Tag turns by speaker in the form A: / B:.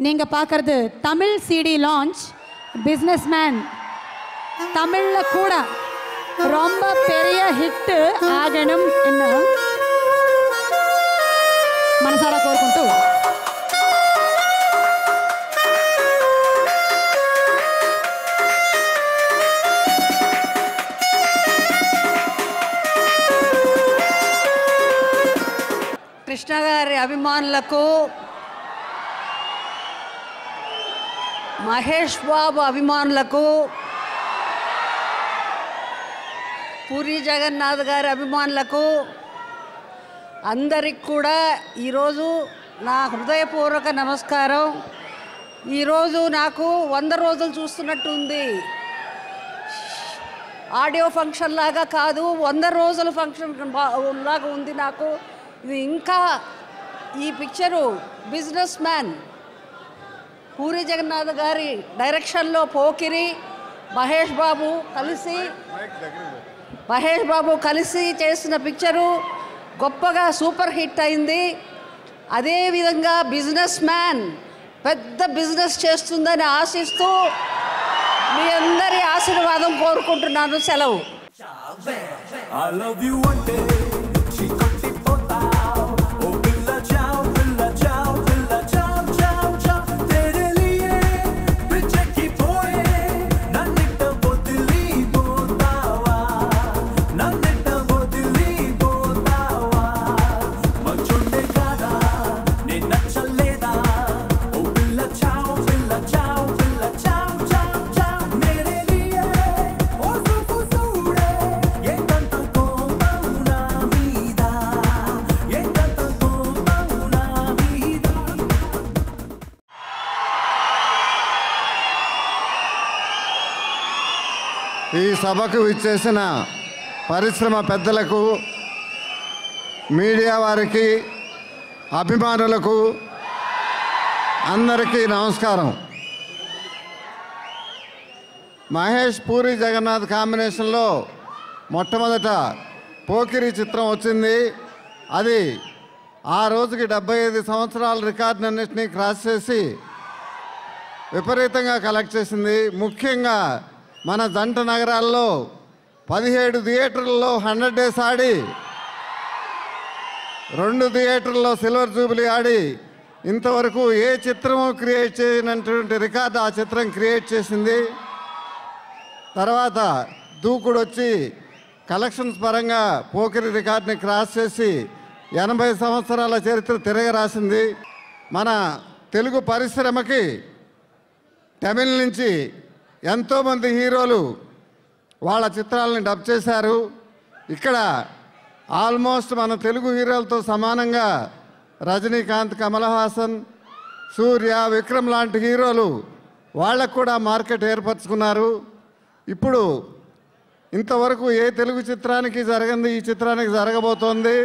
A: நீங்க பார்க்கறது Tamil CD launch businessman. தமிழ்ல கூட ரொம்ப பெரிய ஹிட் ஆகணும் என்ன మనసారా కోరుకుంటూ
B: కృష్ణ గారి అభిమానులకు, మహేష్ బాబు అభిమానులకు, పూరి జగన్నాథ్ గారి అభిమానులకు అందరికి కూడా ఈరోజు నా హృదయపూర్వక నమస్కారం. ఈరోజు నాకు 100 రోజులు చూస్తున్నట్టు ఉంది. ఆడియో ఫంక్షన్ లాగా కాదు, 100 రోజుల ఫంక్షన్ లాగా ఉంది నాకు. ఇది ఇంకా ఈ picture businessman Puri Jagannadh గారి డైరెక్షన్లో పోకిరి మహేష్ బాబు కలిసి చేసిన పిక్చరు గొప్పగా సూపర్ హిట్ అయింది. అదేవిధంగా బిజినెస్ మ్యాన్ పెద్ద బిజినెస్ చేస్తుందని ఆశిస్తూ మీ అందరి ఆశీర్వాదం కోరుకుంటున్నాను. సెలవు.
C: ఈ సభకు విచ్చేసిన పరిశ్రమ పెద్దలకు, మీడియా వారికి, అభిమానులకు అందరికీ నమస్కారం. మహేష్ పూరి జగన్నాథ్ కాంబినేషన్లో మొట్టమొదట పోకిరి చిత్రం వచ్చింది. అది ఆ రోజుకి 75 సంవత్సరాల రికార్డునన్నింటినీ క్రాస్ చేసి విపరీతంగా కలెక్ట్ చేసింది. ముఖ్యంగా మన జంట నగరాల్లో 17 థియేటర్లలో 100 డేస్ ఆడి, 2 థియేటర్లలో సిల్వర్ జూబిలీ ఆడి, ఇంతవరకు ఏ చిత్రము క్రియేట్ చేయనటువంటి రికార్డు ఆ చిత్రం క్రియేట్ చేసింది. తర్వాత దూకుడు వచ్చి కలెక్షన్స్ పరంగా పోకిరి రికార్డుని క్రాస్ చేసి 80 సంవత్సరాల చరిత్ర తిరగరాసింది. మన తెలుగు పరిశ్రమకి తమిళ నుంచి ఎంతోమంది హీరోలు వాళ్ళ చిత్రాలని డబ్ చేశారు. ఇక్కడ ఆల్మోస్ట్ మన తెలుగు హీరోలతో సమానంగా రజనీకాంత్, కమల్ హాసన్, సూర్య, విక్రమ్ లాంటి హీరోలు వాళ్ళకు కూడా మార్కెట్ ఏర్పరచుకున్నారు. ఇప్పుడు ఇంతవరకు ఏ తెలుగు చిత్రానికి జరగంది ఈ చిత్రానికి జరగబోతోంది.